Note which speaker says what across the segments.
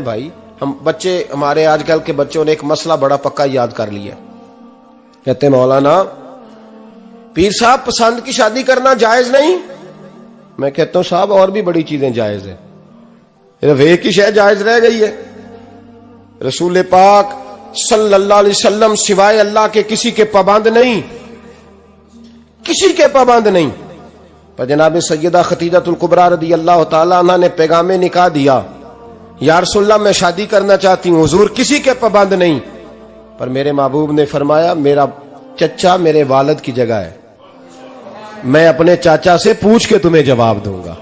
Speaker 1: بھائی. ہم بچے, ہمارے آج کل کے بچوں نے ایک مسئلہ بڑا پکا یاد کر لیا. کہتے ہیں مولانا پیر صاحب پسند کی شادی کرنا جائز نہیں. میں کہتا ہوں صاحب اور بھی بڑی چیزیں جائز ہیں, صرف ایک ہی شے جائز رہ گئی ہے. رسول پاک صلی اللہ علیہ وسلم سوائے اللہ کے کسی کے پابند نہیں, کسی کے پابند نہیں. پر جناب سیدہ خدیجہ الکبریٰ رضی اللہ تعالیٰ عنہ نے پیغام نکاح دیا, یا رسول اللہ میں شادی کرنا چاہتی ہوں. حضور کسی کے پابند نہیں, پر میرے محبوب نے فرمایا میرا چچا میرے والد کی جگہ ہے, میں اپنے چاچا سے پوچھ کے تمہیں جواب دوں گا.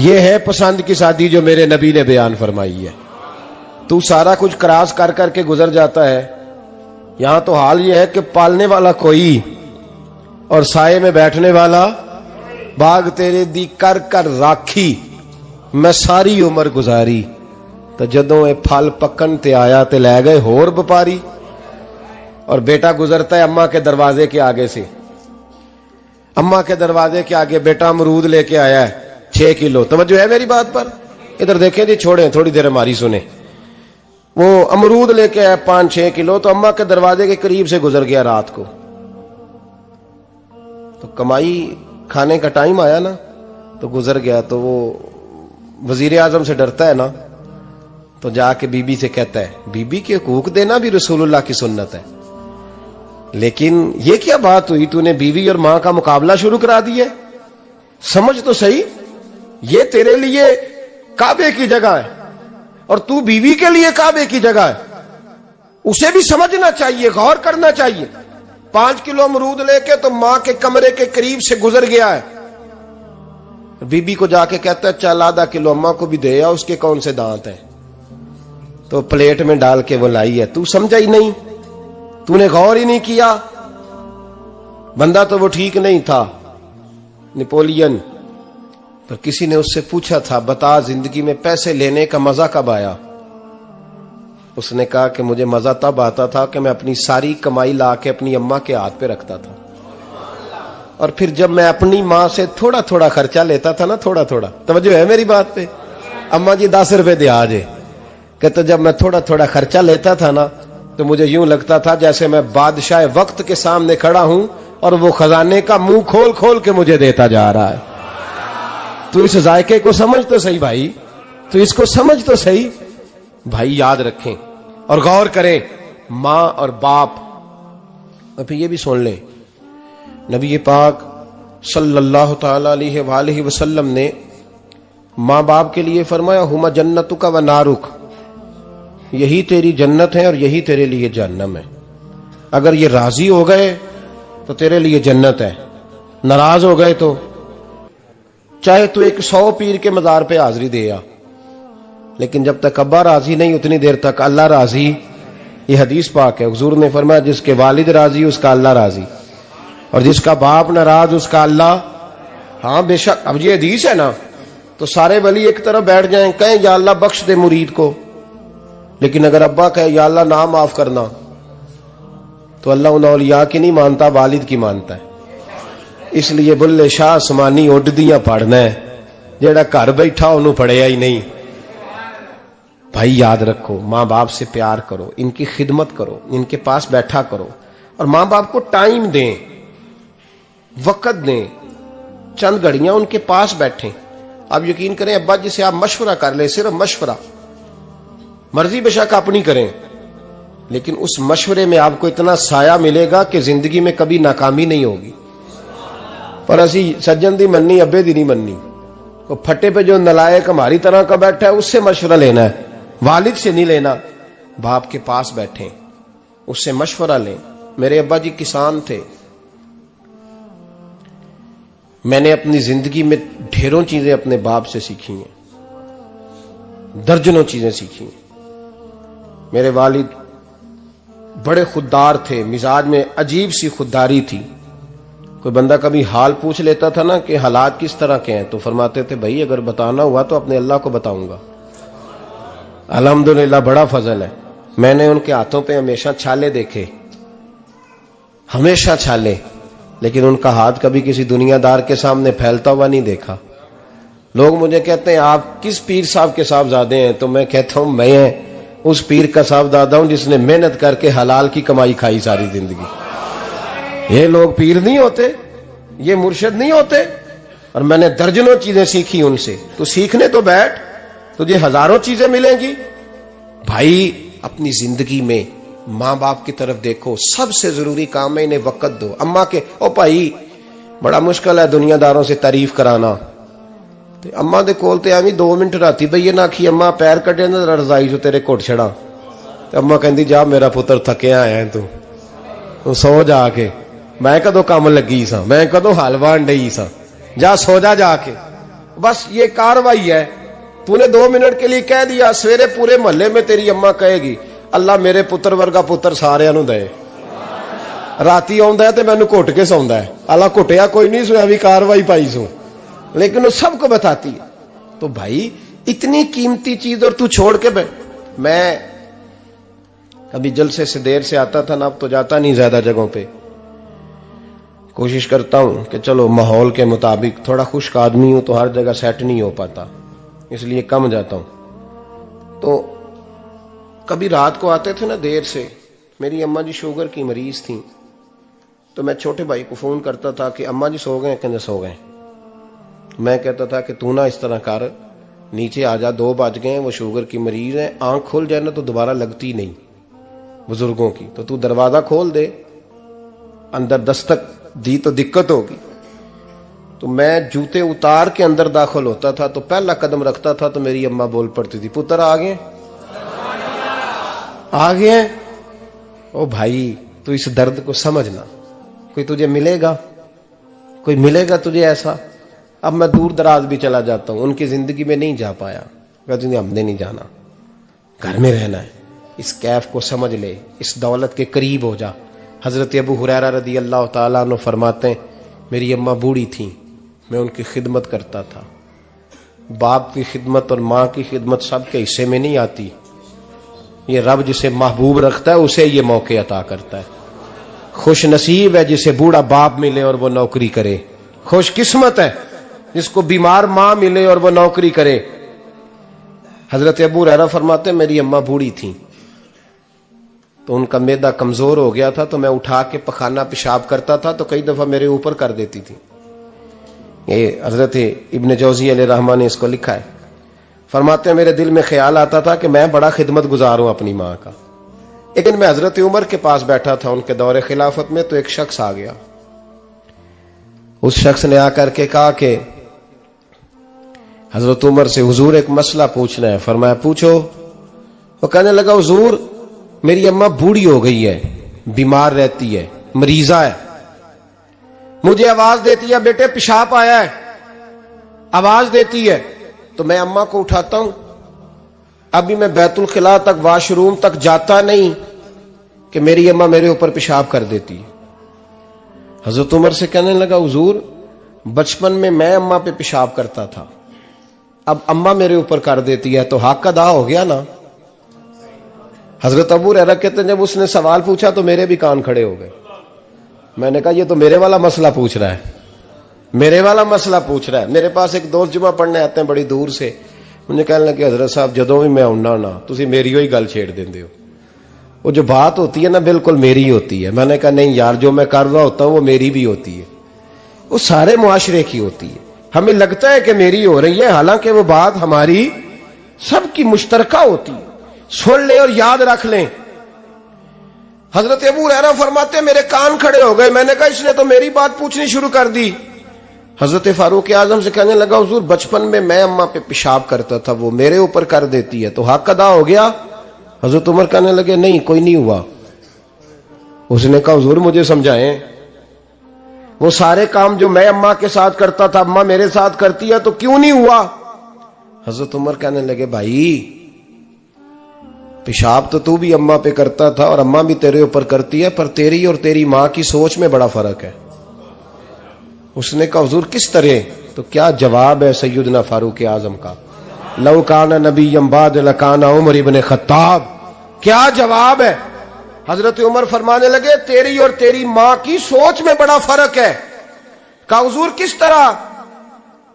Speaker 1: یہ ہے پسند کی شادی جو میرے نبی نے بیان فرمائی ہے. تو سارا کچھ کراس کر کر کے گزر جاتا ہے. یہاں تو حال یہ ہے کہ پالنے والا کوئی اور سائے میں بیٹھنے والا. باغ تیرے دی کر کر راکھی میں ساری عمر گزاری, تو جدوں اے پھل پکن تے آیا تے لے گئے ہور بپاری. اور بیٹا گزرتا ہے اماں کے دروازے کے آگے سے, اماں کے دروازے کے آگے بیٹا امرود لے کے آیا ہے 6 کلو. توجہ ہے میری بات پر؟ ادھر دیکھیں جی, چھوڑیں تھوڑی دیر ہماری سنیں. وہ امرود لے کے آیا 5-6 کلو, تو اماں کے دروازے کے قریب سے گزر گیا رات کو. تو کمائی کھانے کا ٹائم آیا نا, تو گزر گیا. تو وہ وزیر اعظم سے ڈرتا ہے نا, تو جا کے بی بی سے کہتا ہے بی بی کے حقوق دینا بھی رسول اللہ کی سنت ہے. لیکن یہ کیا بات ہوئی, تو نے بیوی اور ماں کا مقابلہ شروع کرا دیا. سمجھ تو صحیح, یہ تیرے لیے کعبے کی جگہ ہے اور تو بیوی کے لیے کعبے کی جگہ ہے. اسے بھی سمجھنا چاہیے, غور کرنا چاہیے. 5 کلو امرود لے کے تو ماں کے کمرے کے قریب سے گزر گیا ہے. بی بی کو جا کے کہتا ہے چل آدھا کلو اماں کو بھی دے, اس کے کون سے دانت ہیں. تو پلیٹ میں ڈال کے وہ لائی ہے. تو سمجھا ہی نہیں, تو نے غور ہی نہیں کیا. بندہ تو وہ ٹھیک نہیں تھا, نیپولین. پر کسی نے اس سے پوچھا تھا بتا زندگی میں پیسے لینے کا مزہ کب آیا. اس نے کہا کہ مجھے مزہ تب آتا تھا کہ میں اپنی ساری کمائی لا کے اپنی اماں کے ہاتھ پہ رکھتا تھا, اور پھر جب میں اپنی ماں سے تھوڑا تھوڑا خرچہ لیتا تھا نا, تھوڑا تھوڑا. توجہ ہے میری بات پہ؟ اماں جی 10 روپے دے آج. کہتے جب میں تھوڑا تھوڑا خرچہ لیتا تھا نا, تو مجھے یوں لگتا تھا جیسے میں بادشاہ وقت کے سامنے کھڑا ہوں اور وہ خزانے کا منہ کھول کھول کے مجھے دیتا جا رہا ہے. تو اس ذائقے کو سمجھ تو صحیح بھائی, تو اس کو سمجھ تو صحیح بھائی. یاد رکھیں اور غور کریں, ماں اور باپ. اور پھر یہ بھی سن لیں, نبی پاک صلی اللہ تعالی علیہ وآلہ وسلم نے ماں باپ کے لیے فرمایا ہما جنتک و نارک, یہی تیری جنت ہے اور یہی تیرے لیے جہنم ہے. اگر یہ راضی ہو گئے تو تیرے لیے جنت ہے, ناراض ہو گئے تو چاہے تو ایک 100 پیر کے مزار پہ حاضری دے آ, لیکن جب تک ابا راضی نہیں اتنی دیر تک اللہ راضی. یہ حدیث پاک ہے, حضور نے فرمایا جس کے والد راضی اس کا اللہ راضی, اور جس کا باپ ناراض اس کا اللہ. ہاں بے شک. اب یہ حدیث ہے نا, تو سارے ولی ایک طرف بیٹھ جائیں, کہیں یا اللہ بخش دے مرید کو. لیکن اگر ابا کہے یا اللہ نہ معاف کرنا, تو اللہ ان اولیاء کی نہیں مانتا, والد کی مانتا ہے. اس لیے بلے شاہ آسمانی اڈ دیاں پڑھنا ہے, جیڑا گھر بیٹھا انہوں پڑھیا ہی نہیں. بھائی یاد رکھو, ماں باپ سے پیار کرو, ان کی خدمت کرو, ان کے پاس بیٹھا کرو, اور ماں باپ کو ٹائم دیں, وقت دیں, چند گھڑیاں ان کے پاس بیٹھیں. آپ یقین کریں ابا جی سے آپ مشورہ کر لیں, صرف مشورہ, مرضی بے شک اپنی کریں, لیکن اس مشورے میں آپ کو اتنا سایہ ملے گا کہ زندگی میں کبھی ناکامی نہیں ہوگی. پر اسی سجن دی مننی ابے دی نہیں مننی. وہ پھٹے پہ جو نلائق ہماری طرح کا بیٹھا ہے اس سے مشورہ لینا ہے, والد سے نہیں لینا. باپ کے پاس بیٹھیں, اس سے مشورہ لیں. میرے ابا جی کسان تھے, میں نے اپنی زندگی میں ڈھیروں چیزیں اپنے باپ سے سیکھی ہیں, درجنوں چیزیں سیکھی ہیں. میرے والد بڑے خوددار تھے, مزاج میں عجیب سی خودداری تھی. کوئی بندہ کبھی حال پوچھ لیتا تھا نا کہ حالات کس طرح کے ہیں, تو فرماتے تھے بھائی اگر بتانا ہوا تو اپنے اللہ کو بتاؤں گا. الحمدللہ بڑا فضل ہے, میں نے ان کے ہاتھوں پہ ہمیشہ چھالے دیکھے, ہمیشہ چھالے, لیکن ان کا ہاتھ کبھی کسی دنیا دار کے سامنے پھیلتا ہوا نہیں دیکھا. لوگ مجھے کہتے ہیں آپ کس پیر صاحب کے صاحبزادے ہیں، تو میں کہتا ہوں میں اس پیر کا صاحبزادہ ہوں جس نے محنت کر کے حلال کی کمائی کھائی ساری زندگی. یہ لوگ پیر نہیں ہوتے، یہ مرشد نہیں ہوتے، اور میں نے درجنوں چیزیں سیکھی ان سے. تو سیکھنے تو بیٹھ، تجھے ہزاروں چیزیں ملیں گی. بھائی اپنی زندگی میں ماں باپ کی طرف دیکھو، سب سے ضروری کام ہے انہیں وقت دو. اماں کے او بھائی بڑا مشکل ہے دنیا داروں سے تعریف کرانا. اماں دے کول تے ایویں 2 منٹ راتی بھئی نہ کھی اماں پیر کٹے نہ رضائی جو تیرے گھٹ چھڑا. تے اماں کہندی جا میرا پتر تھکیا ہے تو سو جا کے، میں کدو کام لگی سا، میں کدو حل وان ڈئی سا، جا سو جا کے. بس یہ کاروائی ہے. تو نے 2 منٹ کے لیے کہہ دیا، سویرے پورے محلے میں تیری اماں کہے گی اللہ میرے پتر ورگا پتر سارے نو دے. راتی آندا ہے تے مینوں گھٹ کے سوندا ہے، اللہ گھٹیا کوئی نہیں سو ایویں کاروائی پائی سو، لیکن وہ سب کو بتاتی ہے. تو بھائی اتنی قیمتی چیز اور تو چھوڑ کے میں کبھی جلسے سے دیر سے آتا تھا نا، اب تو جاتا نہیں زیادہ جگہوں پہ. کوشش کرتا ہوں کہ چلو ماحول کے مطابق، تھوڑا خشک آدمی ہوں تو ہر جگہ سیٹ نہیں ہو پاتا، اس لیے کم جاتا ہوں. تو کبھی رات کو آتے تھے نا دیر سے، میری اماں جی شوگر کی مریض تھیں، تو میں چھوٹے بھائی کو فون کرتا تھا کہ اماں جی سو گئے، کہنے سو گئے. میں کہتا تھا کہ تو نہ اس طرح کر، نیچے آ جا، 2 بج گئے، وہ شوگر کی مریض ہے، آنکھ کھل جائے نا تو دوبارہ لگتی نہیں بزرگوں کی، تو دروازہ کھول دے، اندر دستک دی تو دقت ہوگی. تو میں جوتے اتار کے اندر داخل ہوتا تھا تو پہلا قدم رکھتا تھا تو میری اماں بول پڑتی تھی پتر آ گئے آ گئے. او بھائی تو اس درد کو سمجھنا، کوئی تجھے ملے گا، کوئی ملے گا تجھے ایسا. اب میں دور دراز بھی چلا جاتا ہوں، ان کی زندگی میں نہیں جا پایا، کہتے ہیں ہم نے نہیں جانا، گھر میں رہنا ہے. اس کیف کو سمجھ لے، اس دولت کے قریب ہو جا. حضرت ابو ہریرہ رضی اللہ تعالیٰ عنہ فرماتے ہیں میری اماں بوڑھی تھیں، میں ان کی خدمت کرتا تھا. باپ کی خدمت اور ماں کی خدمت سب کے حصے میں نہیں آتی، یہ رب جسے محبوب رکھتا ہے اسے یہ موقع عطا کرتا ہے. خوش نصیب ہے جسے بوڑھا باپ ملے اور وہ نوکری کرے، خوش قسمت ہے جس کو بیمار ماں ملے اور وہ نوکری کرے. حضرت ابو ہریرہ فرماتے ہیں میری اماں بوڑھی تھیں تو ان کا معدہ کمزور ہو گیا تھا، تو میں اٹھا کے پخانہ پیشاب کرتا تھا تو کئی دفعہ میرے اوپر کر دیتی تھی. یہ حضرت ابن جوزی علیہ رحمہ نے اس کو لکھا ہے. فرماتے ہیں میرے دل میں خیال آتا تھا کہ میں بڑا خدمت گزار ہوں اپنی ماں کا. ایک دن میں حضرت عمر کے پاس بیٹھا تھا ان کے دور خلافت میں، تو ایک شخص آ گیا. اس شخص نے آ کر کے کہا کہ حضرت عمر سے حضور ایک مسئلہ پوچھنا ہے. فرمایا پوچھو. وہ کہنے لگا حضور میری اماں بوڑھی ہو گئی ہے، بیمار رہتی ہے، مریضہ ہے، مجھے آواز دیتی ہے بیٹے پیشاب آیا ہے، آواز دیتی ہے تو میں اماں کو اٹھاتا ہوں. ابھی میں بیت الخلاء تک، واش روم تک جاتا نہیں کہ میری اماں میرے اوپر پیشاب کر دیتی. حضرت عمر سے کہنے لگا حضور بچپن میں اماں پہ پیشاب کرتا تھا، اب اماں میرے اوپر کر دیتی ہے تو حق ادا ہو گیا نا. حضرت ابو ہریرہ کہتے ہیں جب اس نے سوال پوچھا تو میرے بھی کان کھڑے ہو گئے. میں نے کہا یہ تو میرے والا مسئلہ پوچھ رہا ہے، میرے والا مسئلہ پوچھ رہا ہے. میرے پاس ایک دوست جمعہ پڑھنے آتے ہیں بڑی دور سے، مجھے کہنے لگے حضرت صاحب جدوں بھی میں آنا نا تسی میری ہوئی گل چھیڑ دیندے ہو، وہ جو بات ہوتی ہے نا بالکل میری ہوتی ہے. میں نے کہا نہیں یار جو میں کر رہا ہوتا ہوں وہ میری بھی ہوتی ہے، وہ سارے معاشرے کی ہوتی ہے. ہمیں لگتا ہے کہ میری ہو رہی ہے، حالانکہ وہ بات ہماری سب کی مشترکہ ہوتی ہے. سن لیں اور یاد رکھ لیں. حضرت ابو ہریرہ فرماتے ہیں میرے کان کھڑے ہو گئے. میں نے کہا اس نے تو میری بات پوچھنی شروع کر دی. حضرت فاروق اعظم سے کہنے لگا حضور بچپن میں اماں پہ پیشاب کرتا تھا، وہ میرے اوپر کر دیتی ہے تو حق ادا ہو گیا. حضرت عمر کہنے لگے نہیں کوئی نہیں ہوا. اس نے کہا حضور مجھے سمجھائیں، وہ سارے کام جو میں اماں کے ساتھ کرتا تھا اماں میرے ساتھ کرتی ہے تو کیوں نہیں ہوا. حضرت عمر کہنے لگے بھائی پیشاب تو بھی اماں پہ کرتا تھا اور اماں بھی تیرے اوپر کرتی ہے، پر تیری اور تیری ماں کی سوچ میں بڑا فرق ہے. اس نے کہا حضور کس طرح؟ تو کیا جواب ہے سیدنا فاروق اعظم کا، لو کان نبی بعد لکان عمر ابن خطاب. کیا جواب ہے؟ حضرت عمر فرمانے لگے تیری اور تیری ماں کی سوچ میں بڑا فرق ہے. کہا حضور کس طرح؟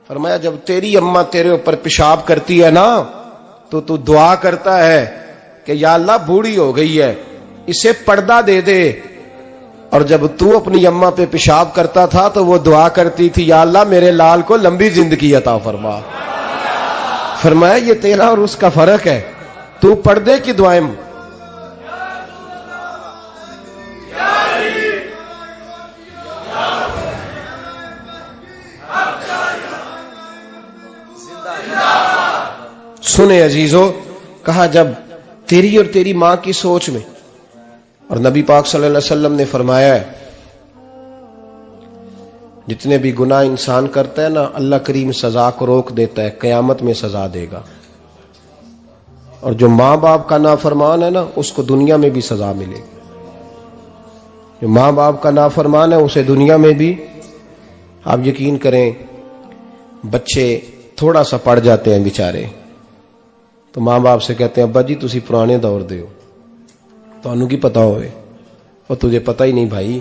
Speaker 1: فرمایا جب تیری اماں تیرے اوپر پیشاب کرتی ہے نا تو تو دعا کرتا ہے کہ یا اللہ بوڑھی ہو گئی ہے اسے پردہ دے دے، اور جب تو اپنی اماں پہ پیشاب کرتا تھا تو وہ دعا کرتی تھی یا اللہ میرے لال کو لمبی زندگی عطا فرما۔ فرمایا یہ تیرا اور اس کا فرق ہے، تو پردے کی دعائیں سنے عزیزو، کہا جب تیری اور تیری ماں کی سوچ میں، اور نبی پاک صلی اللہ علیہ وسلم نے فرمایا ہے جتنے بھی گناہ انسان کرتا ہے نا اللہ کریم سزا کو روک دیتا ہے، قیامت میں سزا دے گا، اور جو ماں باپ کا نافرمان ہے نا اس کو دنیا میں بھی سزا ملے گی، جو ماں باپ کا نافرمان ہے اسے دنیا میں بھی۔ آپ یقین کریں بچے تھوڑا سا پڑ جاتے ہیں بیچارے تو ماں باپ سے کہتے ہیں ابا جی تسی پرانے دور دے ہو تو انہوں کی پتا ہوئے، اور تجھے پتہ ہی نہیں بھائی،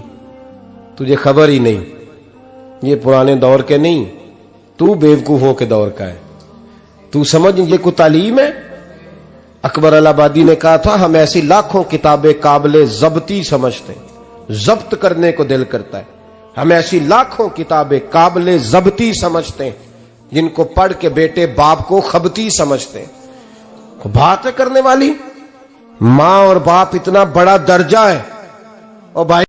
Speaker 1: تجھے خبر ہی نہیں، یہ پرانے دور کے نہیں، تو بیوقوفوں کے دور کا ہے، تو سمجھ یہ کوئی تعلیم ہے۔ اکبر الہآبادی نے کہا تھا ہم ایسی لاکھوں کتابیں قابل ضبطی سمجھتے ہیں، ضبط کرنے کو دل کرتا ہے، ہم ایسی لاکھوں کتابیں قابل ضبطی سمجھتے ہیں جن کو پڑھ کے بیٹے باپ کو خبتی سمجھتے ہیں۔ بات کرنے والی ماں اور باپ اتنا بڑا درجہ ہے، اور بھائی